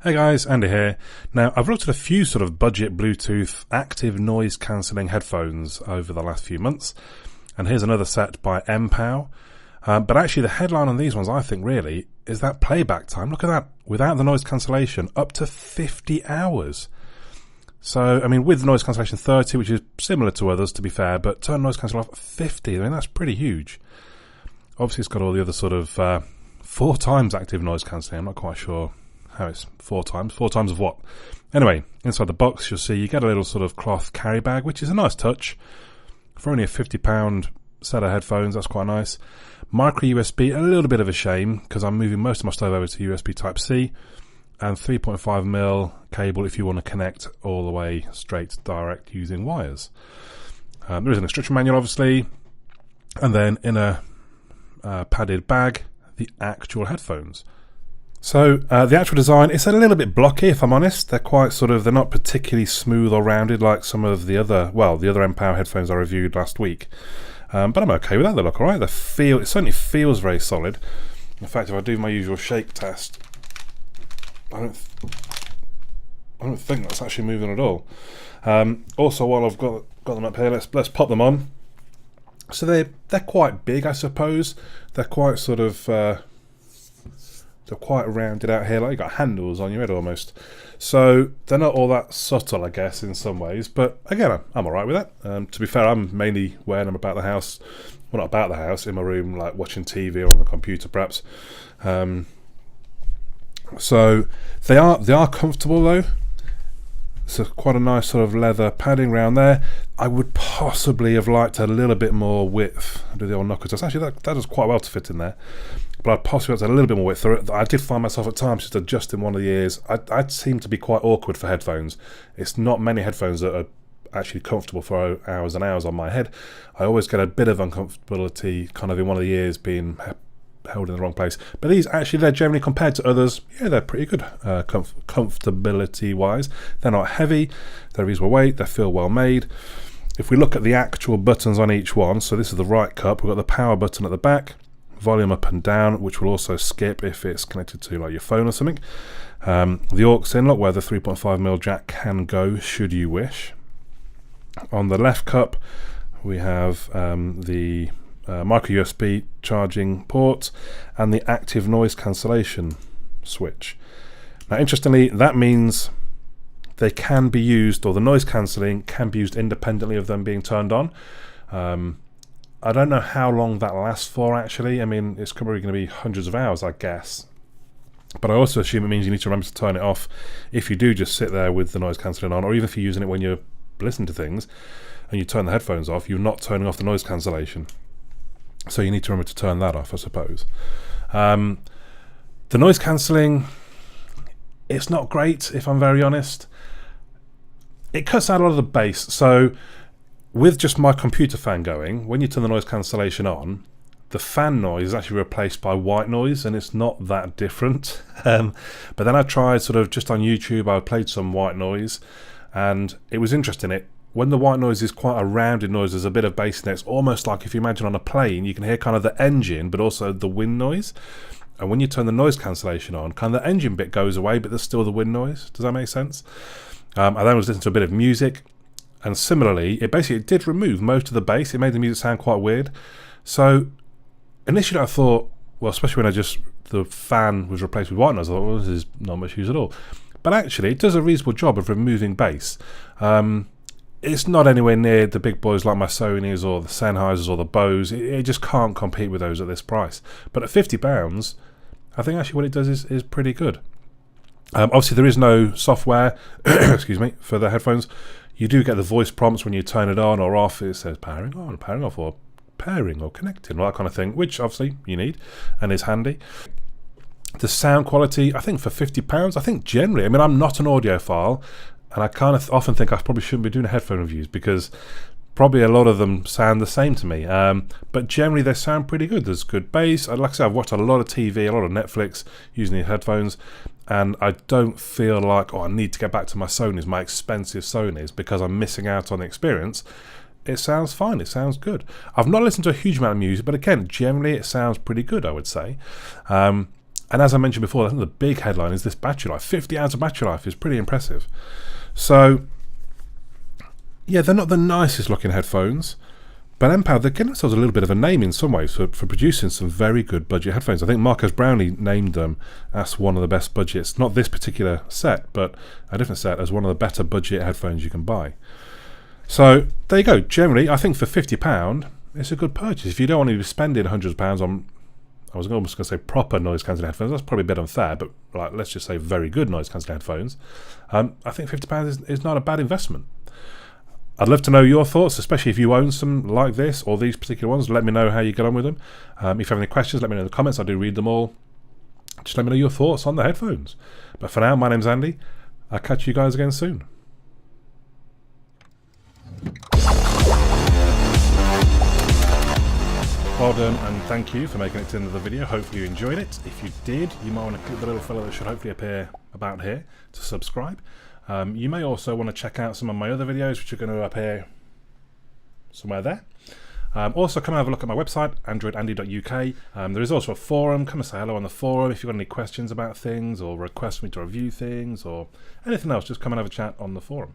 Hey guys, Andy here. Now, I've looked at a few sort of budget Bluetooth active noise cancelling headphones over the last few months, and here's another set by Mpow. But actually the headline on these ones, I think really, is that playback time. Look at that. Without the noise cancellation, up to 50 hours. So, I mean, with the noise cancellation 30, which is similar to others to be fair, but turn noise cancel off 50, I mean, that's pretty huge. Obviously it's got all the other sort of 4 times active noise cancelling. I'm not quite sure how it's 4 times. 4 times of what? Anyway, inside the box you'll see you get a little sort of cloth carry bag, which is a nice touch. For only a £50 set of headphones, that's quite nice. Micro USB, a little bit of a shame, because I'm moving most of my stuff over to USB Type-C. And 3.5mm cable if you want to connect all the way straight direct using wires. There is an instruction manual, obviously. And then in a padded bag, the actual headphones. So the actual design, it's a little bit blocky if I'm honest. They're not particularly smooth or rounded like some of the other Mpow headphones I reviewed last week. But I'm okay with that, they look alright. It certainly feels very solid. In fact, if I do my usual shake test, I don't think that's actually moving at all. Also, while I've got them up here, let's pop them on. So they're quite big, I suppose. They're quite sort of they're quite rounded out here, like you got handles on your head almost. So they're not all that subtle, I guess, in some ways. But again, I'm alright with that. To be fair, I'm mainly wearing them about the house. Well, not about the house, in my room, like watching TV or on the computer, perhaps. So they are comfortable though. So quite a nice sort of leather padding around there. I would possibly have liked a little bit more width. I do the old knuckle test. Actually, that does quite well to fit in there. But I'd possibly have a little bit more width. I did find myself at times just adjusting one of the ears. I'd seem to be quite awkward for headphones. It's not many headphones that are actually comfortable for hours and hours on my head. I always get a bit of uncomfortability kind of in one of the ears being held in the wrong place. But these actually, they're generally, compared to others, yeah, they're pretty good comfortability wise. They're not heavy, they're reasonable weight, they feel well made. If we look at the actual buttons on each one, so this is the right cup, we've got the power button at the back, volume up and down, which will also skip if it's connected to like your phone or something. The aux inlet where the 3.5mm jack can go should you wish. On the left cup we have the micro USB charging port and the active noise cancellation switch. Now interestingly, that means they can be used, or the noise cancelling can be used independently of them being turned on. I don't know how long that lasts for actually. I mean, it's probably going to be hundreds of hours, I guess. But I also assume it means you need to remember to turn it off if you do just sit there with the noise cancelling on, or even if you're using it when you're listening to things and you turn the headphones off, you're not turning off the noise cancellation. So you need to remember to turn that off, I suppose. The noise cancelling, it's not great, if I'm very honest. It cuts out a lot of the bass. So with just my computer fan going, when you turn the noise cancellation on, the fan noise is actually replaced by white noise, and it's not that different. But then I tried sort of just on YouTube, I played some white noise, and it was interesting. When the white noise is quite a rounded noise, there's a bit of bass in it. It's almost like if you imagine on a plane, you can hear kind of the engine, but also the wind noise. And when you turn the noise cancellation on, kind of the engine bit goes away, but there's still the wind noise. Does that make sense? I then was listening to a bit of music, and similarly, it did remove most of the bass. It made the music sound quite weird. So initially I thought, well, especially when the fan was replaced with white noise, I thought, well, this is not much use at all. But actually, it does a reasonable job of removing bass. It's not anywhere near the big boys like my Sonys or the Sennheisers or the Bose. It just can't compete with those at this price. But at £50, I think actually what it does is pretty good. Obviously, there is no software excuse me, for the headphones. You do get the voice prompts when you turn it on or off. It says powering on, powering off, or pairing or connecting, all that kind of thing, which obviously you need and is handy. The sound quality, I think for £50, I think generally, I mean, I'm not an audiophile, and I kind of often think I probably shouldn't be doing headphone reviews because probably a lot of them sound the same to me. But generally they sound pretty good. There's good bass. Like I said, I've watched a lot of TV, a lot of Netflix using the headphones, and I don't feel like, I need to get back to my Sonys, my expensive Sonys, because I'm missing out on the experience. It sounds fine. It sounds good. I've not listened to a huge amount of music, but again, generally it sounds pretty good, I would say. And as I mentioned before, I think the big headline is this battery life. 50 hours of battery life is pretty impressive. So, yeah, they're not the nicest looking headphones, but Mpow, they're getting themselves a little bit of a name in some ways for producing some very good budget headphones. I think Marcus Brownlee named them as one of the best budgets, not this particular set, but a different set, as one of the better budget headphones you can buy. So, there you go. Generally, I think for £50, it's a good purchase. If you don't want to be spending £100 on, I was almost going to say proper noise cancelling headphones. That's probably a bit unfair, but like, let's just say very good noise cancelling headphones. I think £50 is not a bad investment. I'd love to know your thoughts, especially if you own some like this or these particular ones. Let me know how you get on with them. If you have any questions, let me know in the comments. I do read them all. Just let me know your thoughts on the headphones. But for now, my name's Andy. I'll catch you guys again soon. Well done, and thank you for making it to the end of the video. Hopefully you enjoyed it. If you did, you might want to click the little fellow that should hopefully appear about here to subscribe. You may also want to check out some of my other videos, which are going to appear somewhere there. Also, come and have a look at my website, androidandy.uk. There is also a forum. Come and say hello on the forum. If you've got any questions about things or request me to review things or anything else, just come and have a chat on the forum.